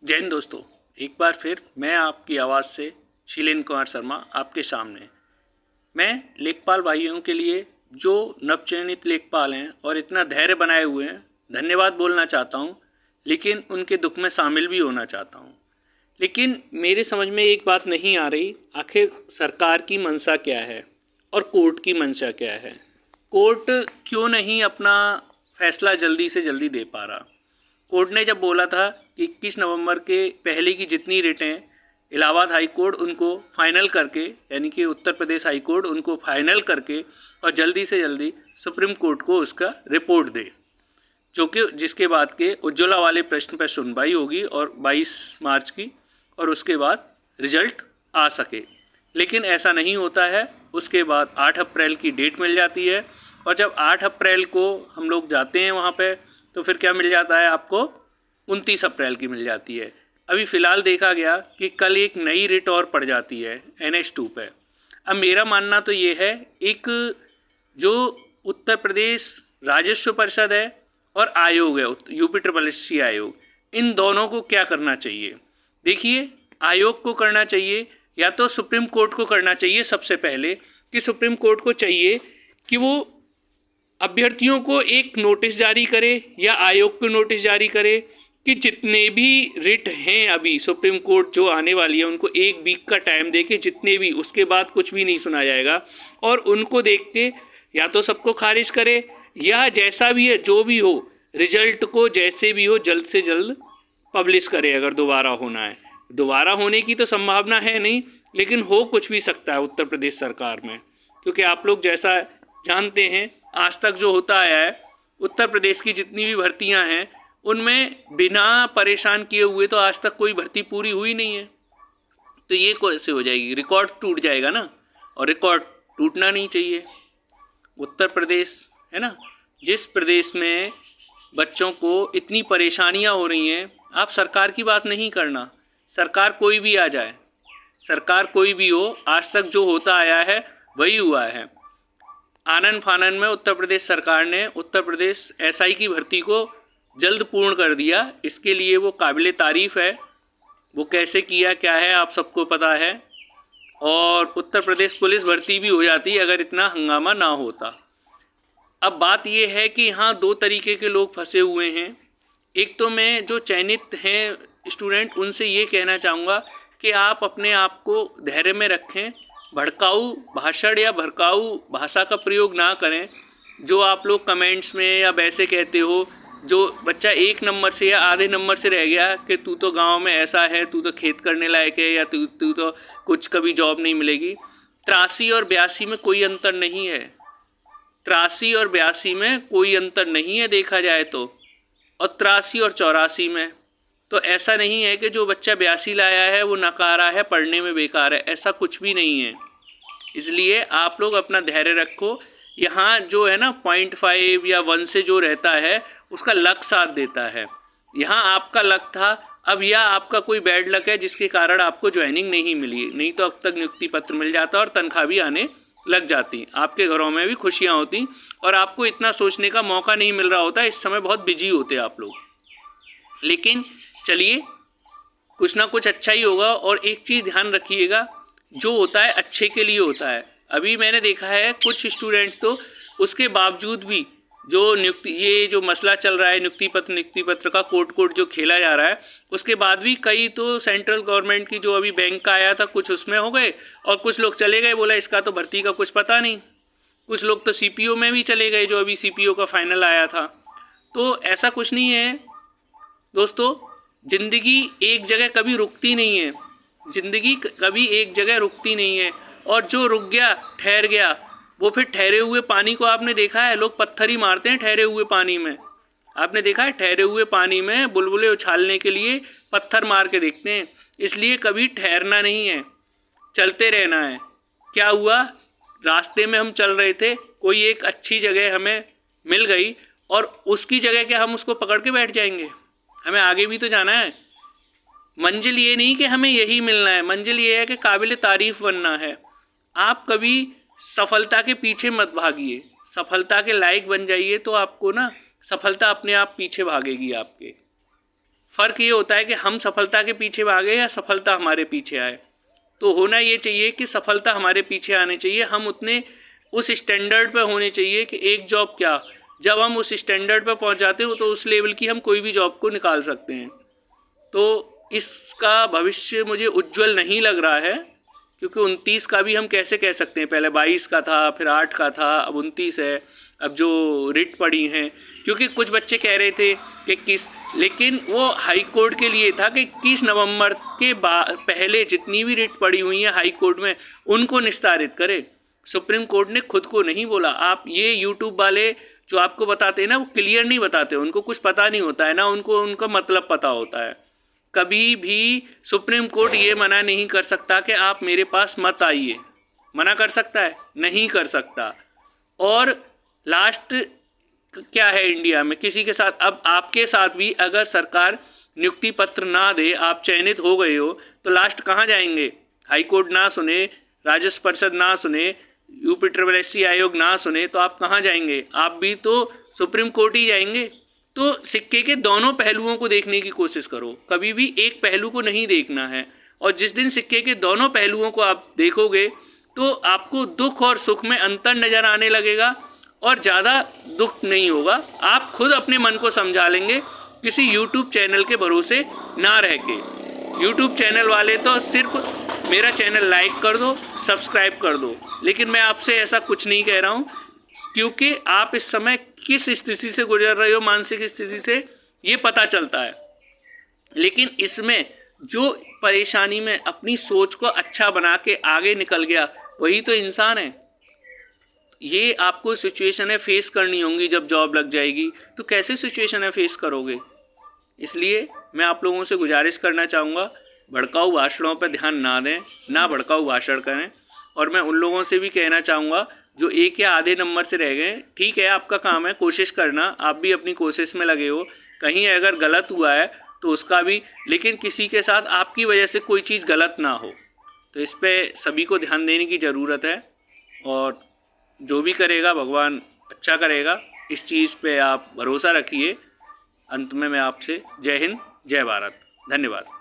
जय हिंद दोस्तों। एक बार फिर मैं आपकी आवाज़ से शीलेंद्र कुमार शर्मा आपके सामने। मैं लेखपाल भाइयों के लिए जो नवचयनित लेखपाल हैं और इतना धैर्य बनाए हुए हैं, धन्यवाद बोलना चाहता हूं, लेकिन उनके दुख में शामिल भी होना चाहता हूं। लेकिन मेरे समझ में एक बात नहीं आ रही, आखिर सरकार की मंशा क्या है और कोर्ट की मंशा क्या है। कोर्ट क्यों नहीं अपना फैसला जल्दी से जल्दी दे पा रहा। कोर्ट ने जब बोला था कि 21 नवंबर के पहले की जितनी रिटें इलाहाबाद हाई कोर्ट उनको फाइनल करके, यानी कि उत्तर प्रदेश हाई कोर्ट उनको फाइनल करके और जल्दी से जल्दी सुप्रीम कोर्ट को उसका रिपोर्ट दे, जो कि जिसके बाद के उज्ज्वला वाले प्रश्न पर सुनवाई होगी और 22 मार्च की, और उसके बाद रिजल्ट आ सके। लेकिन ऐसा नहीं होता है। उसके बाद 8 अप्रैल की डेट मिल जाती है, और जब 8 अप्रैल को हम लोग जाते हैं वहाँ पे, तो फिर क्या मिल जाता है आपको, 29 अप्रैल की मिल जाती है। अभी फ़िलहाल देखा गया कि कल एक नई रिट और पड़ जाती है NH2 पे। अब मेरा मानना तो ये है, एक जो उत्तर प्रदेश राजस्व परिषद है और आयोग है UPSSC आयोग, इन दोनों को क्या करना चाहिए। देखिए, आयोग को करना चाहिए या तो सुप्रीम कोर्ट को करना चाहिए सबसे पहले, कि सुप्रीम कोर्ट को चाहिए कि वो अभ्यर्थियों को एक नोटिस जारी करे या आयोग को नोटिस जारी करे कि जितने भी रिट हैं अभी सुप्रीम कोर्ट जो आने वाली है, उनको 1 वीक का टाइम दे के जितने भी, उसके बाद कुछ भी नहीं सुना जाएगा, और उनको देख के या तो सबको खारिज करे या जैसा भी है जो भी हो, रिजल्ट को जैसे भी हो जल्द से जल्द पब्लिश करे। अगर दोबारा होना है, दोबारा होने की तो संभावना है नहीं, लेकिन हो कुछ भी सकता है उत्तर प्रदेश सरकार में, क्योंकि आप लोग जैसा जानते हैं आज तक जो होता आया है, उत्तर प्रदेश की जितनी भी भर्तियां हैं उनमें बिना परेशान किए हुए तो आज तक कोई भर्ती पूरी हुई नहीं है। तो ये कैसे हो जाएगी, रिकॉर्ड टूट जाएगा ना, और रिकॉर्ड टूटना नहीं चाहिए। उत्तर प्रदेश है ना, जिस प्रदेश में बच्चों को इतनी परेशानियां हो रही हैं, आप सरकार की बात नहीं करना, सरकार कोई भी आ जाए, सरकार कोई भी हो, आज तक जो होता आया है वही हुआ है। आनन फानन में उत्तर प्रदेश सरकार ने उत्तर प्रदेश SI की भर्ती को जल्द पूर्ण कर दिया। इसके लिए वो काबिले तारीफ़ है। वो कैसे किया क्या है आप सबको पता है, और उत्तर प्रदेश पुलिस भर्ती भी हो जाती अगर इतना हंगामा ना होता। अब बात ये है कि यहाँ 2 तरीके के लोग फंसे हुए हैं। एक तो मैं जो चयनित हैं स्टूडेंट, उनसे ये कहना चाहूँगा कि आप अपने आप को धैर्य में रखें, भड़काऊ भाषण या भड़काऊ भाषा का प्रयोग ना करें। जो आप लोग कमेंट्स में या वैसे कहते हो, जो बच्चा 1 नंबर से या आधे नंबर से रह गया कि तू तो गांव में ऐसा है, तू तो खेत करने लायक है, या तू तो कुछ कभी जॉब नहीं मिलेगी। 83 और 82 में कोई अंतर नहीं है। 83 और 82 में कोई अंतर नहीं है देखा जाए तो, और 83 और 84 में तो ऐसा नहीं है कि जो बच्चा 82 लाया है वो नकारा है, पढ़ने में बेकार है, ऐसा कुछ भी नहीं है। इसलिए आप लोग अपना धैर्य रखो। यहाँ जो है ना 0.5 या 1 से जो रहता है उसका लक साथ देता है। यहाँ आपका लक था, अब यह आपका कोई बैड लक है जिसके कारण आपको ज्वाइनिंग नहीं मिली, नहीं तो अब तक नियुक्ति पत्र मिल जाता और तनख्वाह भी आने लग जाती, आपके घरों में भी खुशियाँ होती, और आपको इतना सोचने का मौका नहीं मिल रहा होता। इस समय बहुत बिजी होते आप लोग। लेकिन चलिए, कुछ ना कुछ अच्छा ही होगा। और एक चीज़ ध्यान रखिएगा, जो होता है अच्छे के लिए होता है। अभी मैंने देखा है कुछ स्टूडेंट्स तो उसके बावजूद भी जो नियुक्ति, ये जो मसला चल रहा है नियुक्ति पत्र का कोर्ट जो खेला जा रहा है, उसके बाद भी कई तो सेंट्रल गवर्नमेंट की जो अभी बैंक का आया था कुछ उसमें हो गए, और कुछ लोग चले गए, बोला इसका तो भर्ती का कुछ पता नहीं। कुछ लोग तो CPO में भी चले गए, जो अभी CPO का फाइनल आया था। तो ऐसा कुछ नहीं है दोस्तों, ज़िंदगी एक जगह कभी रुकती नहीं है, ज़िंदगी कभी एक जगह रुकती नहीं है। और जो रुक गया, ठहर गया, वो फिर ठहरे हुए पानी को, आपने देखा है लोग पत्थर ही मारते हैं ठहरे हुए पानी में। आपने देखा है ठहरे हुए पानी में बुलबुले उछालने के लिए पत्थर मार के देखते हैं। इसलिए कभी ठहरना नहीं है, चलते रहना है। क्या हुआ, रास्ते में हम चल रहे थे, कोई एक अच्छी जगह हमें मिल गई, और उसकी जगह क्या हम उसको पकड़ के बैठ जाएंगे? हमें आगे भी तो जाना है। मंजिल ये नहीं कि हमें यही मिलना है, मंजिल ये है कि काबिल तारीफ़ बनना है। आप कभी सफलता के पीछे मत भागिए, सफलता के लायक बन जाइए, तो आपको ना सफलता अपने आप पीछे भागेगी आपके। फ़र्क ये होता है कि हम सफलता के पीछे भागे या सफलता हमारे पीछे आए। तो होना ये चाहिए कि सफलता हमारे पीछे आने चाहिए, हम उतने उस स्टैंडर्ड पे होने चाहिए कि एक जॉब क्या, जब हम उस स्टैंडर्ड पे पहुंच जाते हो तो उस लेवल की हम कोई भी जॉब को निकाल सकते हैं। तो इसका भविष्य मुझे उज्जवल नहीं लग रहा है, क्योंकि 29 का भी हम कैसे कह सकते हैं, पहले 22 का था, फिर 8 का था, अब 29 है। अब जो रिट पड़ी हैं, क्योंकि कुछ बच्चे कह रहे थे कि 21, लेकिन वो हाई कोर्ट के लिए था कि 21 नवंबर के पहले जितनी भी रिट पड़ी हुई हैं हाई कोर्ट में उनको निस्तारित करे। सुप्रीम कोर्ट ने खुद को नहीं बोला। आप ये यूट्यूब वाले जो आपको बताते हैं ना, वो क्लियर नहीं बताते, उनको कुछ पता नहीं होता है ना, उनको उनका मतलब पता होता है। कभी भी सुप्रीम कोर्ट ये मना नहीं कर सकता कि आप मेरे पास मत आइए। मना कर सकता है? नहीं कर सकता। और लास्ट क्या है इंडिया में किसी के साथ, अब आपके साथ भी अगर सरकार नियुक्ति पत्र ना दे, आप चयनित हो गए हो, तो लास्ट कहाँ जाएंगे? हाई कोर्ट ना सुने, राजस्व परिषद ना सुने, यूपी SSC आयोग ना सुने, तो आप कहाँ जाएंगे? आप भी तो सुप्रीम कोर्ट ही जाएंगे। तो सिक्के के दोनों पहलुओं को देखने की कोशिश करो, कभी भी एक पहलू को नहीं देखना है। और जिस दिन सिक्के के दोनों पहलुओं को आप देखोगे तो आपको दुख और सुख में अंतर नज़र आने लगेगा और ज़्यादा दुख नहीं होगा। आप खुद अपने मन को समझा लेंगे, किसी यूट्यूब चैनल के भरोसे ना रह के। यूट्यूब चैनल वाले तो सिर्फ मेरा चैनल लाइक कर दो, सब्सक्राइब कर दो, लेकिन मैं आपसे ऐसा कुछ नहीं कह रहा हूँ, क्योंकि आप इस समय किस स्थिति से गुजर रहे हो, मानसिक स्थिति से, ये पता चलता है। लेकिन इसमें जो परेशानी में अपनी सोच को अच्छा बना के आगे निकल गया, वही तो इंसान है। ये आपको सिचुएशन है फेस करनी होंगी। जब जॉब लग जाएगी तो कैसे सिचुएशन है फेस करोगे? इसलिए मैं आप लोगों से गुजारिश करना चाहूँगा, भड़काऊ भाषणों पर ध्यान ना दें, ना भड़काऊ भाषण करें। और मैं उन लोगों से भी कहना चाहूँगा जो एक या आधे नंबर से रह गए, ठीक है, आपका काम है कोशिश करना, आप भी अपनी कोशिश में लगे हो, कहीं अगर गलत हुआ है तो उसका भी, लेकिन किसी के साथ आपकी वजह से कोई चीज़ गलत ना हो। तो इस पे सभी को ध्यान देने की ज़रूरत है, और जो भी करेगा भगवान अच्छा करेगा, इस चीज़ पे आप भरोसा रखिए। अंत में मैं आपसे जय हिंद, जय भारत, धन्यवाद।